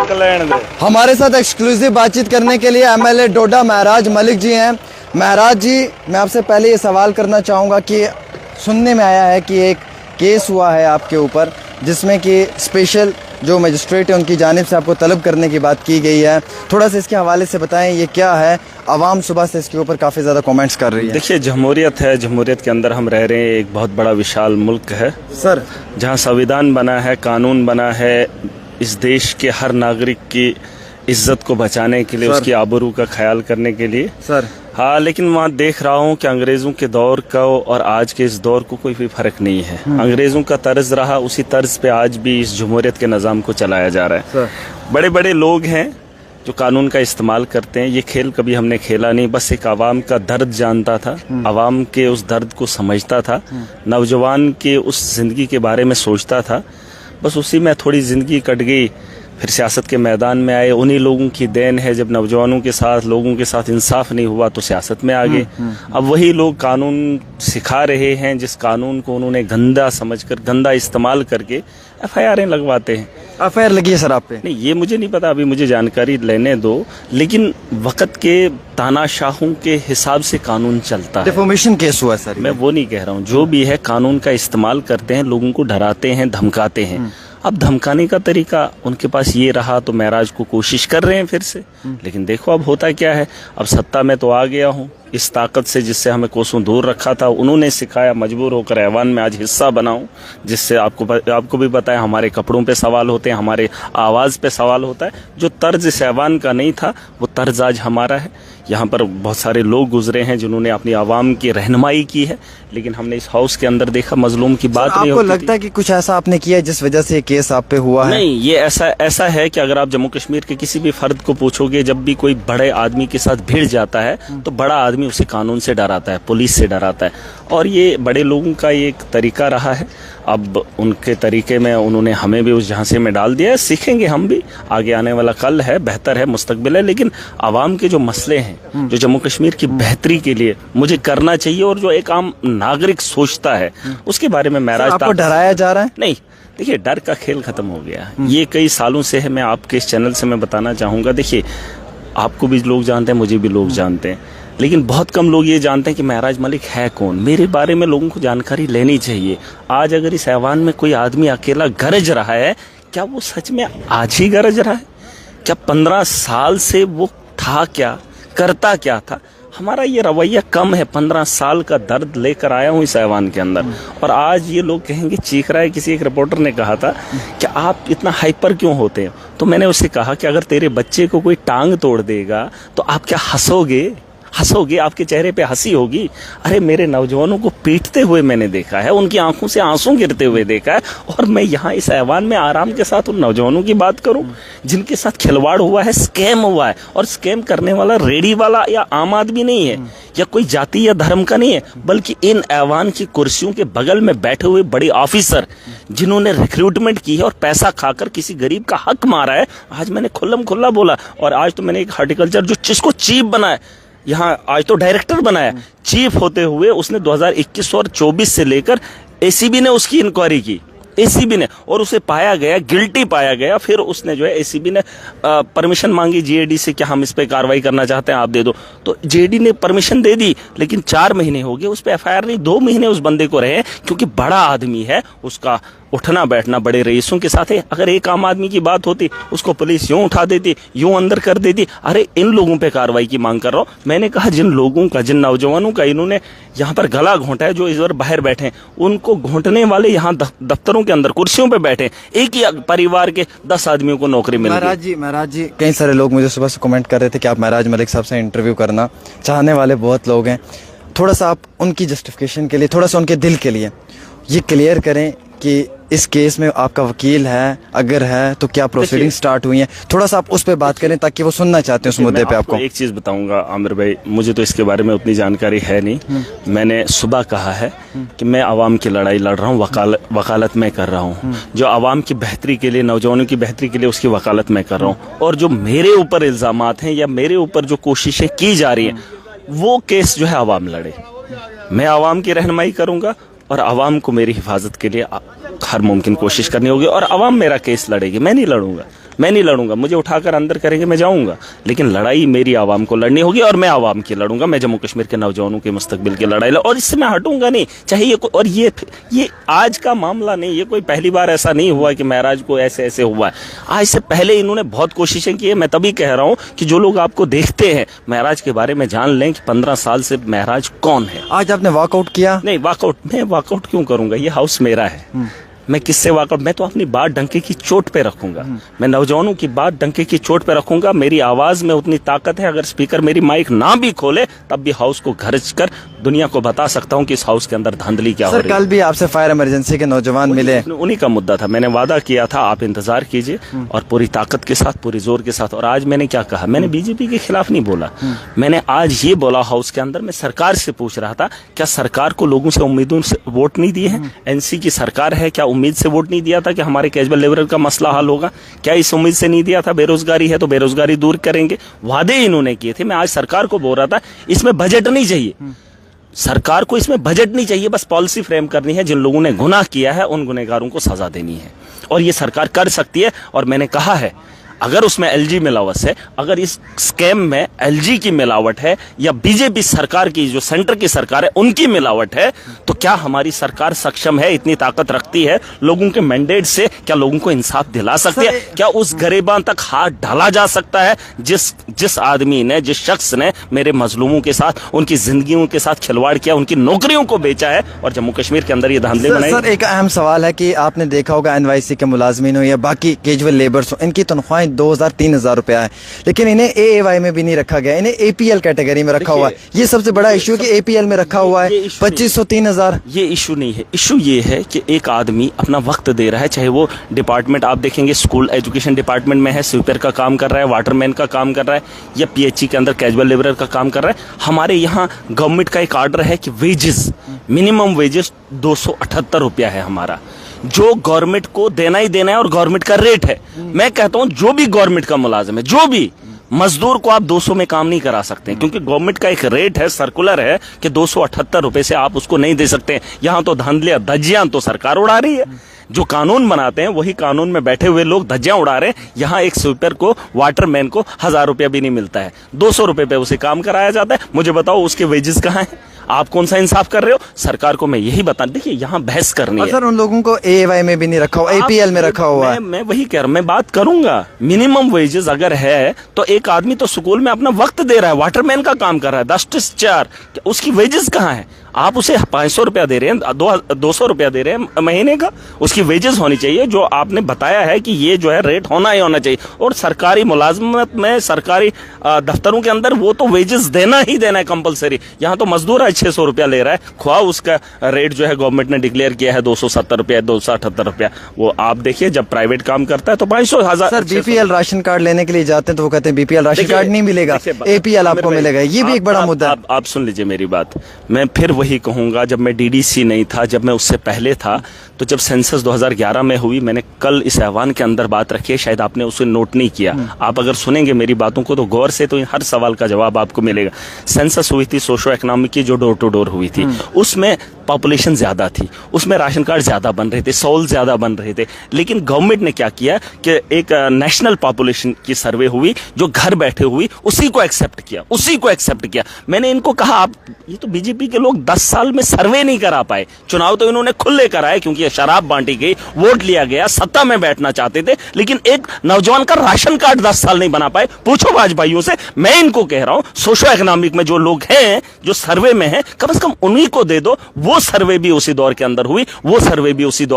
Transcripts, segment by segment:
हमारे साथ एक्सक्लूसिव बातचीत करने के लिए एमएलए डोडा महराज मलिक जी हैं। महराज जी, मैं आपसे पहले ये सवाल करना चाहूँगा कि सुनने में आया है कि एक केस हुआ है आपके ऊपर, जिसमें कि स्पेशल जो मजिस्ट्रेट है उनकी जानिब से आपको तलब करने की बात की गई है। थोड़ा सा इसके हवाले से बताएं, ये क्या है? आवाम सुबह से इसके ऊपर काफ़ी ज़्यादा कमेंट्स कर रही है। देखिए, जमहूरियत है, जमहूरियत के अंदर हम रह रहे हैं। एक बहुत बड़ा विशाल मुल्क है सर, जहाँ संविधान बना है, कानून बना है, इस देश के हर नागरिक की इज्जत को बचाने के लिए, उसकी आबरू का ख्याल करने के लिए सर। हाँ, लेकिन वहाँ देख रहा हूँ कि अंग्रेज़ों के दौर का और आज के इस दौर को कोई भी फ़र्क नहीं है। अंग्रेज़ों का तर्ज रहा, उसी तर्ज पे आज भी इस जमहूरियत के निज़ाम को चलाया जा रहा है। बड़े बड़े लोग हैं जो कानून का इस्तेमाल करते हैं। ये खेल कभी हमने खेला नहीं, बस एक आवाम का दर्द जानता था, आवाम के उस दर्द को समझता था, नौजवान के उस ज़िंदगी के बारे में सोचता था। बस उसी में थोड़ी ज़िंदगी कट गई, फिर सियासत के मैदान में आए। उन्हीं लोगों की देन है, जब नौजवानों के साथ, लोगों के साथ इंसाफ नहीं हुआ तो सियासत में आ गए। अब वही लोग कानून सिखा रहे हैं, जिस कानून को उन्होंने गंदा समझकर, गंदा इस्तेमाल करके FIR लगवाते हैं। FIR लगी है सर आप पे? नहीं, ये मुझे नहीं पता, अभी मुझे जानकारी लेने दो। लेकिन वक्त के तानाशाहों के हिसाब से कानून चलता है। डिफॉर्मेशन केस हुआ सर? मैं वो नहीं कह रहा हूँ, जो भी है कानून का इस्तेमाल करते हैं, लोगों को डराते हैं, धमकाते हैं। अब धमकाने का तरीका उनके पास ये रहा तो महराज को कोशिश कर रहे हैं फिर से। लेकिन देखो अब होता क्या है। अब सत्ता में तो आ गया हूँ, इस ताकत से जिससे हमें कोसों दूर रखा था उन्होंने सिखाया, मजबूर होकर ऐवान में आज हिस्सा बनाऊं, जिससे आपको भी पता है हमारे कपड़ों पे सवाल होते हैं, हमारे आवाज़ पे सवाल होता है। जो तर्ज इस ऐवान का नहीं था वो तर्ज आज हमारा है। यहाँ पर बहुत सारे लोग गुजरे हैं जिन्होंने अपनी आवाम की रहनुमाई की है, लेकिन हमने इस हाउस के अंदर देखा मजलूम की बात नहीं होती। आपको लगता है कि कुछ ऐसा आपने किया जिस वजह से ये केस आप पे हुआ है? नहीं, ये ऐसा है कि अगर आप जम्मू कश्मीर के किसी भी फर्द को पूछोगे, जब भी कोई बड़े आदमी के साथ भिड़ जाता है तो बड़ा आदमी उसे कानून से डराता है, पुलिस से डराता है। और ये बड़े लोगों का एक तरीका रहा है। अब उनके तरीके में उन्होंने हमें भी उस झांसे में डाल दिया है। सीखेंगे हम भी, आगे आने वाला कल है, बेहतर है, मुस्तकबिल है। लेकिन आवाम के जो मसले हैं, जो जम्मू कश्मीर की बेहतरी के लिए मुझे करना चाहिए और जो एक आम नागरिक सोचता है, उसके बारे में महराज आपको डराया जा रहा है? नहीं, देखिए, डर का खेल खत्म हो गया है। ये कई सालों से है। मैं आपके इस चैनल से मैं बताना चाहूँगा, देखिए, आपको भी लोग जानते हैं, मुझे भी लोग जानते हैं, लेकिन बहुत कम लोग ये जानते हैं कि महराज मलिक है कौन। मेरे बारे में लोगों को जानकारी लेनी चाहिए। आज अगर इस ऐवान में कोई आदमी अकेला गरज रहा है, क्या वो सच में आज ही गरज रहा है? क्या 15 साल से वो था क्या, करता क्या था? हमारा ये रवैया कम है। 15 साल का दर्द लेकर आया हूँ इस ऐवान के अंदर, और आज ये लोग कहेंगे चीख रहा है। किसी एक रिपोर्टर ने कहा था कि आप इतना हाइपर क्यों होते हैं, तो मैंने उससे कहा कि अगर तेरे बच्चे को कोई टांग तोड़ देगा तो आप क्या हंसोगे? आपके चेहरे पे हंसी होगी? अरे, मेरे नौजवानों को पीटते हुए मैंने देखा है, उनकी आंखों से आंसू गिरते हुए देखा है, और मैं यहाँ इस ऐवान में आराम के साथ उन नौजवानों की बात करूं जिनके साथ खिलवाड़ हुआ है, स्कैम हुआ है। और स्कैम करने वाला रेडी वाला या आम आदमी नहीं है, या कोई जाति या धर्म का नहीं है, बल्कि इन ऐवान की कुर्सियों के बगल में बैठे हुए बड़े ऑफिसर जिन्होंने रिक्रूटमेंट की है और पैसा खाकर किसी गरीब का हक मारा है। आज मैंने खुल्लम खुल्ला बोला, और आज तो मैंने एक हॉर्टिकल्चर जो जिसको चीफ बनाया, यहाँ आज तो डायरेक्टर बनाया, चीफ होते हुए उसने 2021 और 24 से लेकर ACB ने उसकी इंक्वायरी की, ACB ने, और उसे पाया गया, गिल्टी पाया गया। फिर उसने जो है ACB ने परमिशन मांगी GAD से कि हम इस पे कार्रवाई करना चाहते हैं, आप दे दो। तो GAD ने परमिशन दे दी, लेकिन 4 महीने हो गए उस पे FIR नहीं। 2 महीने उस बंदे को रहे, क्योंकि बड़ा आदमी है, उसका उठना बैठना बड़े रईसों के साथ है। अगर एक आम आदमी की बात होती, उसको पुलिस यूं उठा देती, यूं अंदर कर देती। अरे, इन लोगों पे कार्रवाई की मांग कर रहा हूं। मैंने कहा जिन लोगों का, जिन नौजवानों का इन्होंने यहाँ पर गला घोंटा है, जो इस बार बाहर बैठे हैं, उनको घोंटने वाले यहाँ दफ्तरों के अंदर कुर्सियों पे बैठे, एक ही परिवार के 10 आदमियों को नौकरी मिल गई। महराज जी, कई सारे लोग मुझे सुबह से कमेंट कर रहे थे कि आप महराज मलिक साहब से इंटरव्यू करना चाहने वाले बहुत लोग हैं। थोड़ा सा आप उनकी जस्टिफिकेशन के लिए, थोड़ा सा उनके दिल के लिए ये क्लियर करें कि इस केस में आपका वकील है, अगर है तो क्या प्रोसीडिंग स्टार्ट हुई है? थोड़ा सा आप उस पर बात करें ताकि वो सुनना चाहते हैं उस मुद्दे पे। आपको एक चीज बताऊंगा आमिर भाई, मुझे तो इसके बारे में उतनी जानकारी है नहीं। मैंने सुबह कहा है कि मैं आवाम की लड़ाई लड़ रहा हूँ, वकालत में कर रहा हूँ। जो आवाम की बेहतरी के लिए, नौजवानों की बेहतरी के लिए, उसकी वकालत में कर रहा हूँ। और जो मेरे ऊपर इल्जामात हैं या मेरे ऊपर जो कोशिशें की जा रही हैं, वो केस जो है आवाम लड़े। मैं आवाम की रहनुमाई करूंगा और आवाम को मेरी हिफाजत के लिए हर मुमकिन कोशिश करनी होगी, और आवाम मेरा केस लड़ेगी, मैं नहीं लड़ूंगा। मैं नहीं लड़ूंगा, मुझे उठाकर अंदर करेंगे मैं जाऊंगा, लेकिन लड़ाई मेरी आवाम को लड़नी होगी और मैं आवाम की लड़ूंगा। मैं जम्मू कश्मीर के नौजवानों के मुस्तकबिल की लड़ाई और इससे मैं हटूंगा नहीं, चाहे ये और ये आज का मामला नहीं, ये कोई पहली बार ऐसा नहीं हुआ कि महराज को ऐसे ऐसे हुआ है। आज से पहले इन्होंने बहुत कोशिशें की है। मैं तभी कह रहा हूं कि जो लोग आपको देखते हैं महराज के बारे में जान लें कि 15 साल से महराज कौन है। आज आपने वॉकआउट किया? नहीं, मैं वॉकआउट क्यों करूंगा, ये हाउस मेरा है। मैं किससे वॉकआउट, मैं तो अपनी बात डंके की चोट पे रखूंगा। मैं नौजवानों की बात डंके की चोट पे रखूंगा। मेरी आवाज में उतनी ताकत है, अगर स्पीकर मेरी माइक ना भी खोले तब भी हाउस को खर्च कर दुनिया को बता सकता हूं कि इस हाउस के अंदर धांधली क्या हो रही है। कल भी आपसे फायर इमरजेंसी के नौजवान मिले, उन्हीं का मुद्दा था। मैंने वादा किया था आप इंतजार कीजिए और पूरी ताकत के साथ, पूरी जोर के साथ। और आज मैंने क्या कहा, मैंने बीजेपी के खिलाफ नहीं बोला। मैंने आज ये बोला हाउस के अंदर, मैं सरकार से पूछ रहा था क्या सरकार को लोगों से उम्मीदों से वोट नहीं दिए हैं? एनसी की सरकार है, क्या उम्मीद से वोट नहीं दिया था कि हमारे कैजुअल लेबर का मसला हल होगा? क्या इस उम्मीद से नहीं दिया था? बेरोजगारी है तो बेरोजगारी दूर करेंगे, वादे इन्होंने किए थे। मैं आज सरकार को बोल रहा था इसमें बजट नहीं चाहिए, सरकार को इसमें बजट नहीं चाहिए, बस पॉलिसी फ्रेम करनी है। जिन लोगों ने गुनाह किया है उन गुनहगारों को सजा देनी है और ये सरकार कर सकती है। और मैंने कहा है अगर उसमें एलजी मिलावट है, अगर इस स्कैम में एलजी की मिलावट है या बीजेपी सरकार की जो सेंटर की सरकार है उनकी मिलावट है, तो क्या हमारी सरकार सक्षम है, इतनी ताकत रखती है लोगों के मैंडेट से, क्या लोगों को इंसाफ दिला सकती है? क्या उस गरीबान तक हाथ डाला जा सकता है जिस आदमी ने, जिस शख्स ने मेरे मजलूमों के साथ, उनकी जिंदगियों के साथ खिलवाड़ किया, उनकी नौकरियों को बेचा है और जम्मू कश्मीर के अंदर ये धांधले बनाए? सर एक अहम सवाल है कि आपने देखा होगा एनवाईसी के मुलाजमीन हो या बाकी कैजुअल लेबर्स हो, इनकी तनख्वाहें 2,000-3,000 रुपया है, लेकिन इन्हें एएवाई में भी नहीं रखा गया, इन्हें एपीएल कैटेगरी में रखा हुआ है। ये सबसे बड़ा इशू है कि एपीएल में रखा हुआ है 2500-3,000। ये इशू नहीं है। इशू ये है कि एक आदमी अपना वक्त दे रहा है, चाहे वो डिपार्टमेंट आप देखेंगे स्कूल एजुकेशन डिपार्टमेंट में है, स्वीपर का काम कर रहा है, वाटरमैन का काम कर रहा है, या पीएचई के अंदर कैजुअल लेबर का काम कर रहा है। हमारे यहाँ गवर्नमेंट का एक आर्डर है कि वेजेस, मिनिमम वेजेस 278 रुपया है हमारा, जो गवर्नमेंट को देना ही देना है और गवर्नमेंट का रेट है। मैं कहता हूं जो भी गवर्नमेंट का मुलाजिम है, जो भी मजदूर को आप 200 में काम नहीं करा सकते, क्योंकि गवर्नमेंट का एक रेट है, सर्कुलर है कि 278 रुपए से आप उसको नहीं दे सकते। यहां तो धांधलियां धज्जियां तो सरकार उड़ा रही है, जो कानून बनाते हैं वही कानून में बैठे हुए लोग धज्जियां उड़ा रहे हैं। यहाँ एक स्वीपर को, वाटरमैन को 1,000 रुपया भी नहीं मिलता है, 200 रुपए पे उसे काम कराया जाता है। मुझे बताओ उसके वेजेस कहाँ हैं? आप कौन सा इंसाफ कर रहे हो? सरकार को मैं यही बता, देखिए यहाँ बहस करनी है। सर उन लोगों को एएवाई में भी नहीं रखा हुआ, एपीएल में रखा हुआ है। मैं वही कह रहा हूं, मैं बात करूंगा। मिनिमम वेजेस अगर है तो एक आदमी तो स्कूल में अपना वक्त दे रहा है, वाटरमैन का काम कर रहा है 10 से 4, उसकी वेजेस कहाँ है? आप उसे 500 रुपया दे रहे हैं, 200 रुपया दे रहे हैं महीने का, उसकी वेजेस होनी चाहिए जो आपने बताया है कि ये जो है रेट होना ही होना चाहिए। और सरकारी मुलाजमत में, सरकारी दफ्तरों के अंदर वो तो वेजेस देना ही देना है कंपलसरी। यहाँ तो मजदूर है 600 रुपया ले रहा है, ख्वाह उसका रेट जो है गवर्नमेंट ने डिक्लेयर किया है 270 रुपया, 278 रुपया। वो आप देखिए जब प्राइवेट काम करता है तो 500, 1000। सर बीपीएल राशन कार्ड लेने के लिए जाते हैं तो वो कहते हैं बीपीएल राशन कार्ड नहीं मिलेगा, एपीएल आपको मिलेगा। ये भी एक बड़ा मुद्दा है। आप सुन लीजिए मेरी बात, मैं फिर वही कहूंगा, जब मैं डीडीसी नहीं था, जब मैं उससे पहले था, तो जब सेंसस 2011 में हुई, मैंने कल इस ऐवान के अंदर बात रखी है, शायद आपने उसे नोट नहीं किया। आप अगर सुनेंगे मेरी बातों को तो गौर से, तो हर सवाल का जवाब आपको मिलेगा। सेंसस हुई थी सोशो इकोनॉमिक की, जो डोर टू डोर हुई थी, उसमें पॉपुलेशन ज्यादा थी, उसमें राशन कार्ड ज्यादा बन रहे थे, सॉल ज्यादा बन रहे थे, लेकिन गवर्नमेंट ने क्या किया कि एक नेशनल पॉपुलेशन की सर्वे हुई जो घर बैठे हुई, उसी को एक्सेप्ट किया। मैंने इनको कहा आप, ये तो बीजेपी के लोग 10 साल में सर्वे नहीं करा पाए, चुनाव तो इन्होंने खुले कराए क्योंकि ये शराब बांटी गई, वोट लिया गया, सत्ता में बैठना चाहते थे, लेकिन एक नौजवान का राशन कार्ड 10 साल नहीं बना पाए। पूछो भाजपाइयों से। मैं इनको कह रहा हूं सोशो इकोनॉमिक में जो लोग हैं, जो सर्वे में हैं, कम से कम उन्हीं को दे दो। वो सर्वे भी उसी दौर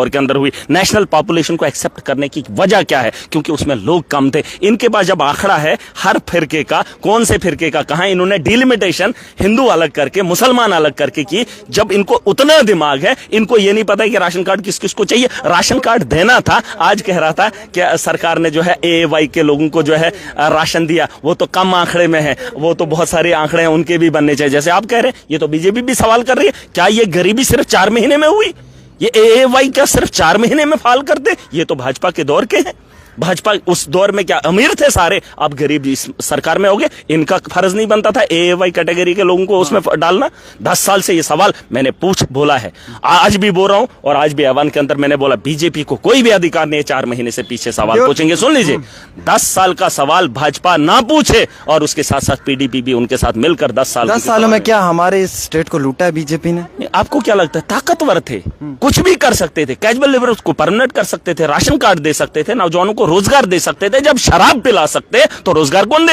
के अंदर हुई, नेशनल पॉपुलेशन को एक्सेप्ट करने की वजह क्या है? क्योंकि उसमें लोग कम थे। इनके पास जब आंकड़ा है हर फिरके का, कौन से फिरके का कहां, इन्होंने डिलिमिटेशन हिंदू अलग करके, मुसलमान अलग करके की। जब इनको उतना दिमाग है, इनको ये नहीं पता है कि राशन कार्ड किस किस को चाहिए। राशन कार्ड देना था, आज कह रहा था कि सरकार ने जो है एएवाई के लोगों को जो है राशन दिया, वो तो कम आंकड़े में है, वो तो बहुत सारे आंकड़े हैं, उनके भी बनने चाहिए। जैसे आप कह रहे हैं, ये तो बीजेपी भी सवाल कर रही है, क्या ये गरीबी सिर्फ 4 महीने में हुई? ये एएवाई क्या सिर्फ 4 महीने में फाल कर दे? ये तो भाजपा के दौर के हैं। भाजपा उस दौर में क्या अमीर थे सारे, आप गरीब इस सरकार में होगे, इनका फर्ज नहीं बनता था AAY कैटेगरी के लोगों को उसमें डालना? 10 साल से ये सवाल मैंने बोला है, आज भी बोल रहा हूं, और आज भी ऐवान के अंदर मैंने बोला बीजेपी को कोई भी अधिकार नहीं है 4 महीने से पीछे सवाल पूछेंगे। सुन लीजिए, 10 साल का सवाल भाजपा ना पूछे, और उसके साथ साथ PDP भी उनके साथ मिलकर 10 सालों में क्या हमारे इस स्टेट को लूटा है बीजेपी ने? आपको क्या लगता है? ताकतवर थे, कुछ भी कर सकते थे, कैजुअल लेबर को परमानेंट कर सकते थे, राशन कार्ड दे सकते थे, नौजवानों को रोजगार दे सकते थे। जब शराब पिला सकते तो रोजगार कौन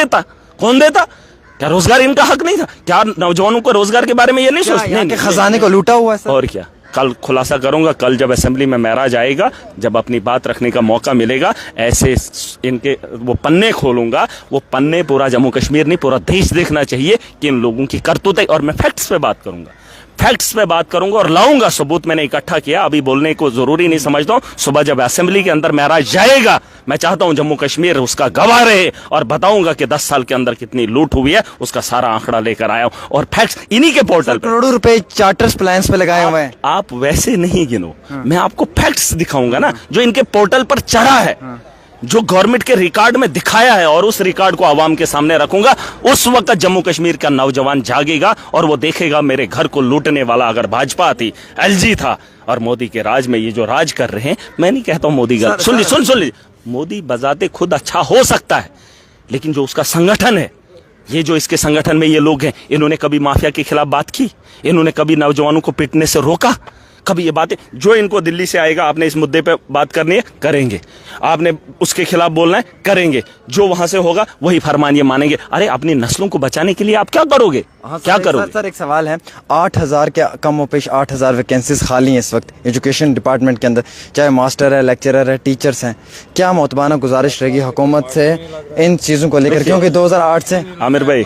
देता? क्या रोजगार इनका हक नहीं था? क्या नौजवानों को रोजगार के बारे में ये नहीं सोचते? खजाने को लूटा हुआ है सर। और क्या, कल खुलासा करूंगा, कल जब असेंबली में महराज आएगा, जब अपनी बात रखने का मौका मिलेगा, ऐसे इनके वो पन्ने खोलूंगा, वो पन्ने पूरा जम्मू कश्मीर नहीं पूरा देश देखना चाहिए कि इन लोगों की करतूतें। और मैं फैक्ट्स पे बात करूंगा, फैक्ट्स पे बात करूंगा और लाऊंगा सबूत। मैंने इकट्ठा किया, अभी बोलने को जरूरी नहीं समझता हूं। सुबह जब असेंबली के अंदर महराज जाएगा, मैं चाहता हूं जम्मू कश्मीर उसका गवाह रहे, और बताऊंगा कि 10 साल के अंदर कितनी लूट हुई है, उसका सारा आंकड़ा लेकर आया हूं। और फैक्ट्स इन्हीं के पोर्टल पे, करोड़ों रुपए चार्टर्स प्लान्स पे लगाए हुए हैं। आप वैसे नहीं गिनो, मैं आपको फैक्ट्स दिखाऊंगा ना, जो इनके पोर्टल पर चढ़ा है, जो गवर्नमेंट के रिकॉर्ड में दिखाया है, और उस रिकॉर्ड को आवाम के सामने रखूंगा। उस वक्त जम्मू कश्मीर का नौजवान जागेगा और वो देखेगा मेरे घर को लूटने वाला अगर भाजपा थी, LG था, और मोदी के राज में ये जो राज कर रहे हैं, मैं नहीं कहता हूं मोदी गलत, सुन लीजिए, मोदी बजाते खुद अच्छा हो सकता है, लेकिन जो उसका संगठन है, ये जो इसके संगठन में ये लोग हैं, इन्होंने कभी माफिया के खिलाफ बात की? इन्होंने कभी नौजवानों को पिटने से रोका? कभी ये बातें, जो इनको दिल्ली से आएगा, आपने इस मुद्दे पे बात करनी है, करेंगे, आपने उसके खिलाफ बोलना है, करेंगे, जो वहां से होगा वही फरमान ये मानेंगे। अरे अपनी नस्लों को बचाने के लिए आप क्या करोगे? क्या करोगे? सर एक सवाल है, 8,000 के कम पेश 8,000 वैकेंसीज खाली हैं इस वक्त एजुकेशन डिपार्टमेंट के अंदर, चाहे मास्टर है, लेक्चरर है, टीचर्स हैं। क्या मोतबाना गुजारिश रहेगी हुकूमत से इन चीजों को लेकर, क्योंकि 2008 से आमिर भाई,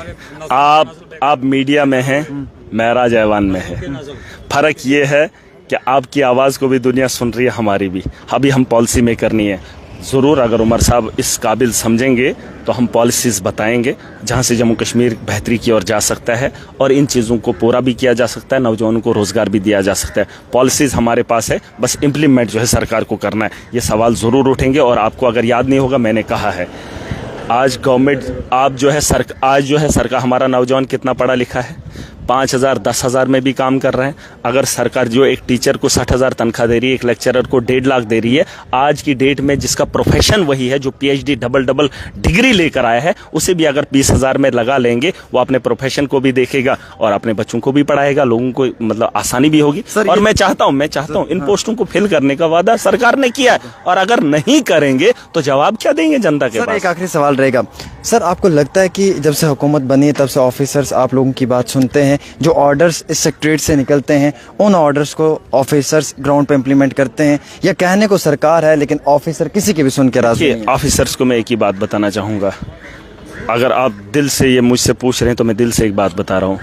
आप मीडिया में हैं, महराज ऐवान में है, फर्क ये है कि आपकी आवाज़ को भी दुनिया सुन रही है, हमारी भी। अभी हम पॉलिसी में करनी है, ज़रूर अगर उमर साहब इस काबिल समझेंगे तो हम पॉलिसीज़ बताएंगे जहां से जम्मू कश्मीर बेहतरी की ओर जा सकता है, और इन चीज़ों को पूरा भी किया जा सकता है, नौजवानों को रोज़गार भी दिया जा सकता है। पॉलिसीज़ हमारे पास है, बस इम्प्लीमेंट जो है सरकार को करना है। ये सवाल ज़रूर उठेंगे, और आपको अगर याद नहीं होगा, मैंने कहा है, आज गवर्नमेंट आज जो है सरकार, हमारा नौजवान कितना पढ़ा लिखा है, 5,000 10,000 में भी काम कर रहे हैं। अगर सरकार जो एक टीचर को 60,000 तनख्वाह दे रही है, एक लेक्चरर को 1.5 लाख दे रही है, आज की डेट में जिसका प्रोफेशन वही है, जो PhD डबल डिग्री लेकर आया है, उसे भी अगर 20,000 में लगा लेंगे, वो अपने प्रोफेशन को भी देखेगा और अपने बच्चों को भी पढ़ाएगा, लोगों को मतलब आसानी भी होगी। और मैं चाहता हूं इन पोस्टों को फिल करने का वादा सरकार ने किया है, और अगर नहीं करेंगे तो जवाब क्या देंगे जनता के पास? एक आखिरी सवाल रहेगा सर, आपको लगता है कि जब से हुकूमत बनी है तब से ऑफिसर्स आप लोगों की बात सुनते हैं, जो ऑर्डर्स इस सेक्रेटरीट से निकलते हैं उन ऑर्डर्स को ऑफिसर्स ग्राउंड पे इम्प्लीमेंट करते हैं, या कहने को सरकार है लेकिन ऑफिसर किसी की भी सुन के राजी नहीं है? ऑफिसर्स को मैं एक ही बात बताना चाहूँगा, अगर आप दिल से ये मुझसे पूछ रहे हैं तो मैं दिल से एक बात बता रहा हूँ,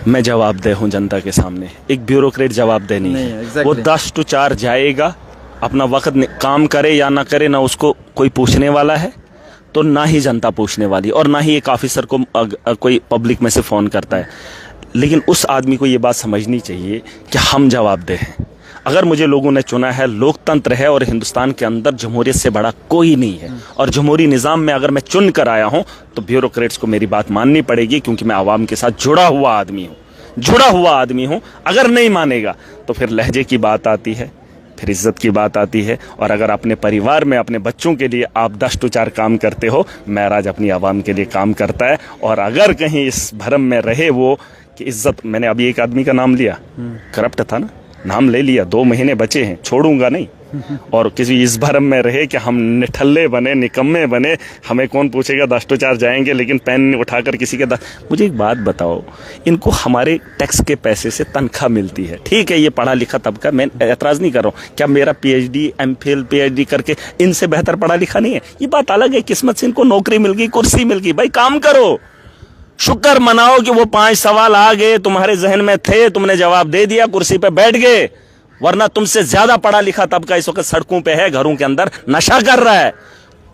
मैं जवाबदेह हूँ जनता के सामने। एक ब्यूरोक्रेट जवाबदेह नहीं है। वो 10 to 4 जाएगा, अपना वक्त काम करे या ना करे, ना उसको कोई पूछने वाला है, तो ना ही जनता पूछने वाली, और ना ही एक ऑफिसर को कोई पब्लिक में से फ़ोन करता है। लेकिन उस आदमी को ये बात समझनी चाहिए कि हम जवाबदेह हैं। अगर मुझे लोगों ने चुना है, लोकतंत्र है, और हिंदुस्तान के अंदर जमहूरियत से बड़ा कोई नहीं है, और जमहूरी निज़ाम में अगर मैं चुन कर आया हूं तो ब्यूरोक्रेट्स को मेरी बात माननी पड़ेगी, क्योंकि मैं आवाम के साथ जुड़ा हुआ आदमी हूं। अगर नहीं मानेगा तो फिर लहजे की बात आती है, फिर इज्जत की बात आती है। और अगर अपने परिवार में अपने बच्चों के लिए आप 10 to 4 काम करते हो, महराज अपनी आवाम के लिए काम करता है। और अगर कहीं इस भरम में रहे वो कि इज्जत, मैंने अभी एक आदमी का नाम लिया, करप्ट था ना, नाम ले लिया, 2 महीने बचे हैं, छोड़ूंगा नहीं। और किसी इस भरम में रहे कि हम निठल्ले बने, निकम्मे बने, हमें कौन पूछेगा, 10 to 4 जाएंगे, लेकिन पेन उठाकर किसी के मुझे एक बात बताओ, इनको हमारे टैक्स के पैसे से तनख्वाह मिलती है, ठीक है, ये पढ़ा लिखा तबका, मैं एतराज़ नहीं कर रहा हूँ, क्या मेरा PhD MPhil PhD करके इनसे बेहतर पढ़ा लिखा नहीं है? ये बात अलग है, किस्मत से इनको नौकरी मिल गई, कुर्सी मिल गई, भाई काम करो, शुक्र मनाओ कि वो 5 सवाल आ गए, तुम्हारे जहन में थे, तुमने जवाब दे दिया, कुर्सी पे बैठ गए, वरना तुमसे ज्यादा पढ़ा लिखा तबका इस वक्त सड़कों पे है, घरों के अंदर नशा कर रहा है।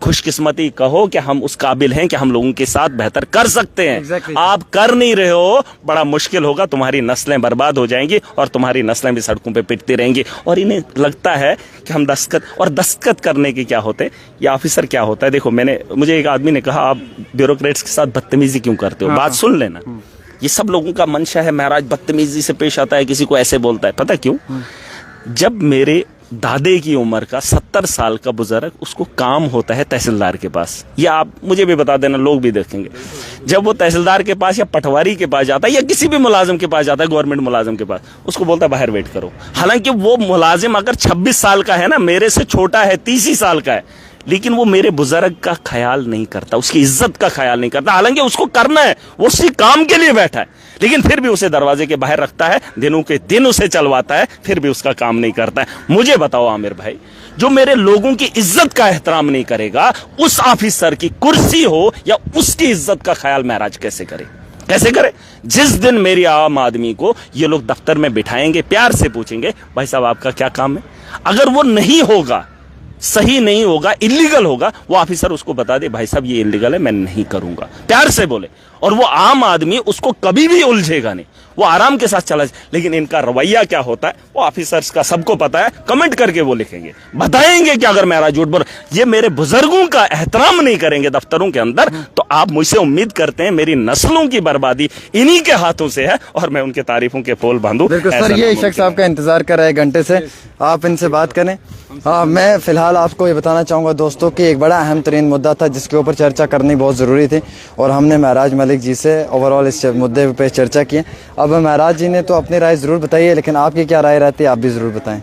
खुशकिस्मती कहो कि हम उस काबिल हैं कि हम लोगों के साथ बेहतर कर सकते हैं। Exactly. आप कर नहीं रहे हो, बड़ा मुश्किल होगा, तुम्हारी नस्लें बर्बाद हो जाएंगी और तुम्हारी नस्लें भी सड़कों पे पिटती रहेंगी। और इन्हें लगता है कि हम दस्तखत करने के क्या होते हैं, ये ऑफिसर क्या होता है। देखो मुझे एक आदमी ने कहा, आप ब्यूरोक्रेट्स के साथ बदतमीजी क्यों करते हो? बात सुन लेना। ये सब लोगों का मंशा है, महराज बदतमीजी से पेश आता है, किसी को ऐसे बोलता है। पता क्यों? जब मेरे दादे की उम्र का 70 साल का बुजुर्ग, उसको काम होता है तहसीलदार के पास, या आप मुझे भी बता देना, लोग भी देखेंगे, जब वो तहसीलदार के पास या पटवारी के पास जाता है या किसी भी मुलाजिम के पास जाता है, गवर्नमेंट मुलाजिम के पास, उसको बोलता है बाहर वेट करो। हालांकि वो मुलाजिम अगर 26 साल का है ना, मेरे से छोटा है, 30 ही साल का है, लेकिन वो मेरे बुजुर्ग का ख्याल नहीं करता, उसकी इज्जत का ख्याल नहीं करता। हालांकि उसको करना है, वो उसी काम के लिए बैठा है, लेकिन फिर भी उसे दरवाजे के बाहर रखता है, दिनों के दिन उसे चलवाता है, फिर भी उसका काम नहीं करता है। मुझे बताओ आमिर भाई, जो मेरे लोगों की इज्जत का एहतराम नहीं करेगा, उस ऑफिसर की कुर्सी हो या उसकी इज्जत का ख्याल महराज कैसे करे? कैसे करे? जिस दिन मेरी आम आदमी को ये लोग दफ्तर में बिठाएंगे, प्यार से पूछेंगे, भाई साहब आपका क्या काम है, अगर वो नहीं होगा, सही नहीं होगा, इलीगल होगा, वो ऑफिसर उसको बता दे, भाई साहब ये इलीगल है, मैं नहीं करूंगा, प्यार से बोले, और वो आम आदमी उसको कभी भी उलझेगा नहीं, वो आराम के साथ चला। लेकिन इनका रवैया क्या होता है, वो ऑफिसर्स का सबको पता है, कमेंट करके वो लिखेंगे, बताएंगे कि अगर मेरा झूठ बोल, ये मेरे बुजुर्गों का एहतराम नहीं करेंगे दफ्तरों के अंदर, तो आप मुझसे उम्मीद करते हैं मेरी नस्लों की बर्बादी इन्हीं के हाथों से है, और मैं उनके तारीफों के फूल बांधूं। बिल्कुल सर, ये शख्स आपका इंतजार कर रहा है घंटे से, आप इनसे बात करें। हाँ, मैं फिलहाल आपको ये बताना चाहूँगा दोस्तों कि एक बड़ा अहम तरीन मुद्दा था जिसके ऊपर चर्चा करनी बहुत ज़रूरी थी, और हमने महराज मलिक जी से ओवरऑल इस मुद्दे पे चर्चा की है। अब महराज जी ने तो अपनी राय ज़रूर बताई है, लेकिन आपकी क्या राय रहती है, आप भी ज़रूर बताएं।